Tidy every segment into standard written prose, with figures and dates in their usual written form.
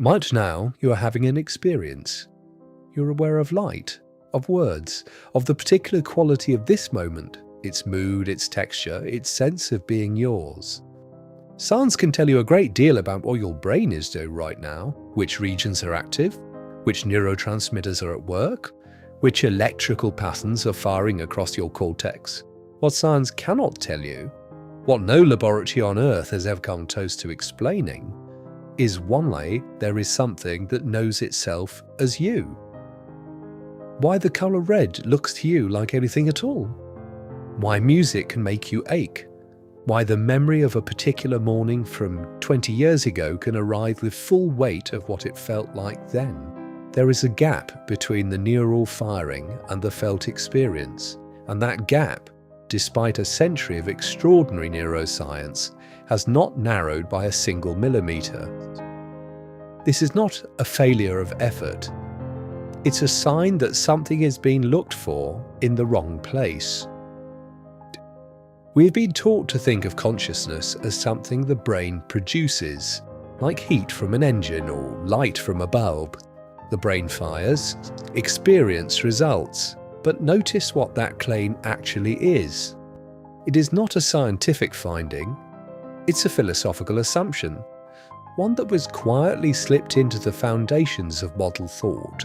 Right now, you are having an experience. You're aware of light, of words, of the particular quality of this moment, its mood, its texture, its sense of being yours. Science can tell you a great deal about what your brain is doing right now, which regions are active, which neurotransmitters are at work, which electrical patterns are firing across your cortex. What science cannot tell you, what no laboratory on Earth has ever come close to explaining, is one way there is something that knows itself as you. Why the colour red looks to you like anything at all. Why music can make you ache. Why the memory of a particular morning from 20 years ago can arrive with full weight of what it felt like then. There is a gap between the neural firing and the felt experience, and that gap, despite a century of extraordinary neuroscience, has not narrowed by a single millimetre. This is not a failure of effort. It's a sign that something is being looked for in the wrong place. We have been taught to think of consciousness as something the brain produces, like heat from an engine or light from a bulb. The brain fires, experience results, but notice what that claim actually is. It is not a scientific finding, it's a philosophical assumption, one that was quietly slipped into the foundations of model thought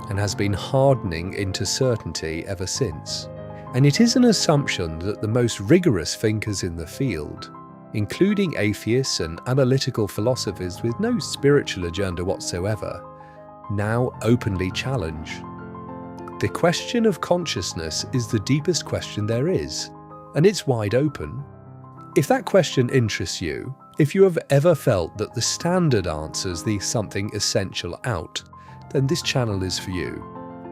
and has been hardening into certainty ever since. And it is an assumption that the most rigorous thinkers in the field, including atheists and analytical philosophers with no spiritual agenda whatsoever, now openly challenge. The question of consciousness is the deepest question there is, and it's wide open. If that question interests you, if you have ever felt that the standard answers leave something essential out, then this channel is for you.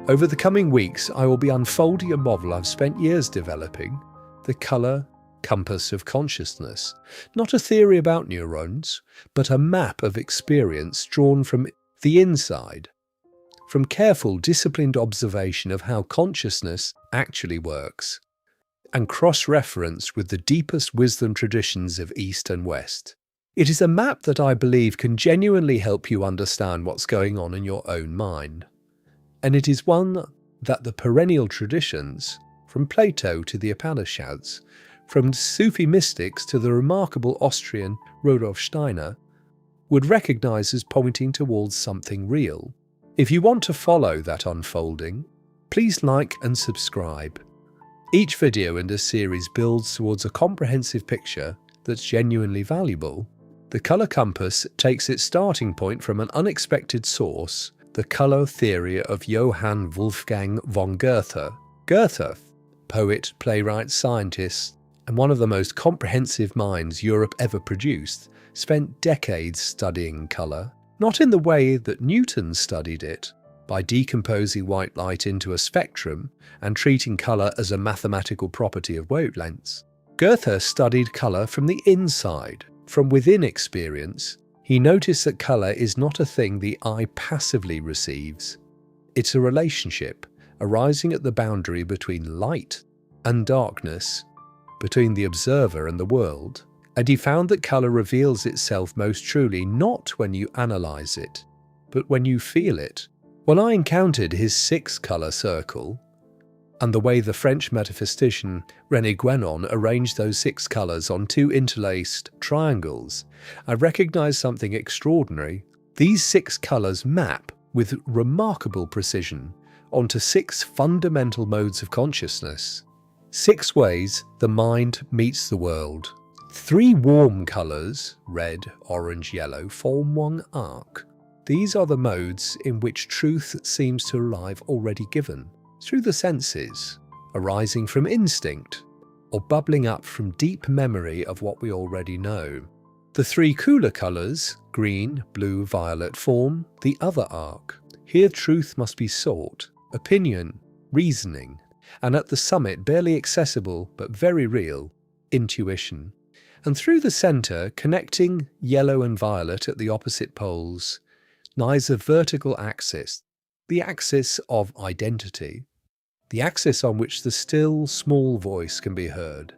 Over the coming weeks, I will be unfolding a model I've spent years developing, the colour compass of consciousness. Not a theory about neurons, but a map of experience drawn from the inside, from careful, disciplined observation of how consciousness actually works, and cross-referenced with the deepest wisdom traditions of East and West. It is a map that I believe can genuinely help you understand what's going on in your own mind. And it is one that the perennial traditions, from Plato to the Upanishads, from Sufi mystics to the remarkable Austrian Rudolf Steiner, would recognize as pointing towards something real. If you want to follow that unfolding, please like and subscribe. Each video in this series builds towards a comprehensive picture that's genuinely valuable. The colour compass takes its starting point from an unexpected source, the colour theory of Johann Wolfgang von Goethe. Goethe, poet, playwright, scientist, and one of the most comprehensive minds Europe ever produced, spent decades studying colour, not in the way that Newton studied it, by decomposing white light into a spectrum and treating colour as a mathematical property of wavelengths. Goethe studied colour from the inside, from within experience. He noticed that colour is not a thing the eye passively receives. It's a relationship arising at the boundary between light and darkness, between the observer and the world, and he found that colour reveals itself most truly not when you analyse it, but when you feel it. When I encountered his 6-colour circle, and the way the French metaphysician René Guénon arranged those 6 colours on 2 interlaced triangles, I recognised something extraordinary. These 6 colours map with remarkable precision onto 6 fundamental modes of consciousness. 6 ways the mind meets the world. 3 warm colours, red, orange, yellow, form one arc. These are the modes in which truth seems to arrive already given, through the senses, arising from instinct, or bubbling up from deep memory of what we already know. The 3 cooler colours, green, blue, violet, form the other arc. Here truth must be sought, opinion, reasoning, and at the summit, barely accessible but very real, intuition. And through the centre, connecting yellow and violet at the opposite poles, lies a vertical axis, the axis of identity, the axis on which the still, small voice can be heard.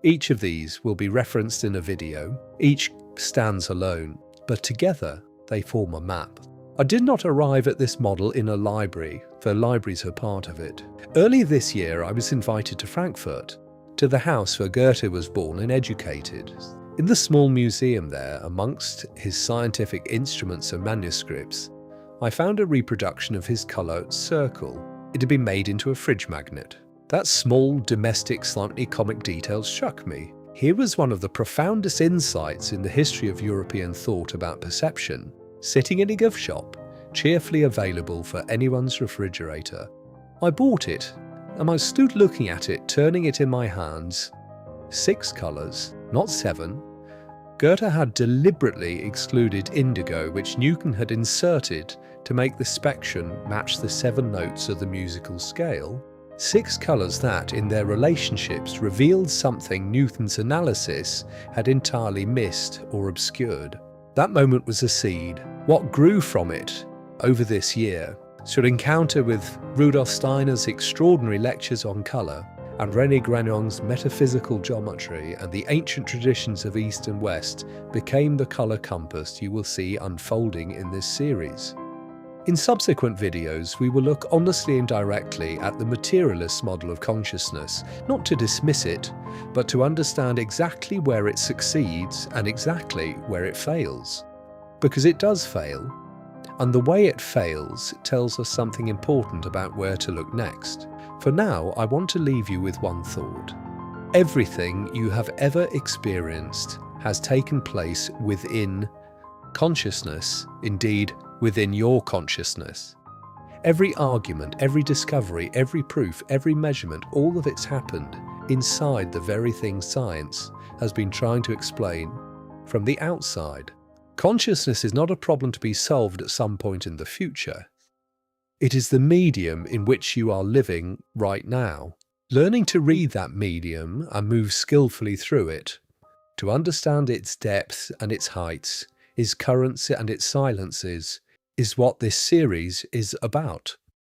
Each of these will be referenced in a video. Each stands alone, but together They form a map. I did not arrive at this model in a library, though libraries are part of it. Early this year, I was invited to Frankfurt, to the house where Goethe was born and educated. In the small museum there, amongst his scientific instruments and manuscripts, I found a reproduction of his colour circle. It had been made into a fridge magnet. That small, domestic, slightly comic detail struck me. Here was one of the profoundest insights in the history of European thought about perception, sitting in a gift shop, cheerfully available for anyone's refrigerator. I bought it, and I stood looking at it, turning it in my hands. 6 colours, not 7. Goethe had deliberately excluded indigo, which Newton had inserted to make the spectrum match the 7 notes of the musical scale. 6 colours that, in their relationships, revealed something Newton's analysis had entirely missed or obscured. That moment was a seed. What grew from it over this year, should encounter with Rudolf Steiner's extraordinary lectures on colour and René Guénon's metaphysical geometry and the ancient traditions of East and West, became the colour compass you will see unfolding in this series. In subsequent videos, we will look honestly and directly at the materialist model of consciousness, not to dismiss it, but to understand exactly where it succeeds and exactly where it fails. Because it does fail, and the way it fails tells us something important about where to look next. For now, I want to leave you with one thought. Everything you have ever experienced has taken place within consciousness, indeed, within your consciousness. Every argument, every discovery, every proof, every measurement, all of it's happened inside the very thing science has been trying to explain from the outside. Consciousness is not a problem to be solved at some point in the future. It is the medium in which you are living right now. Learning to read that medium and move skillfully through it, to understand its depths and its heights, its currents and its silences, is what this series is about.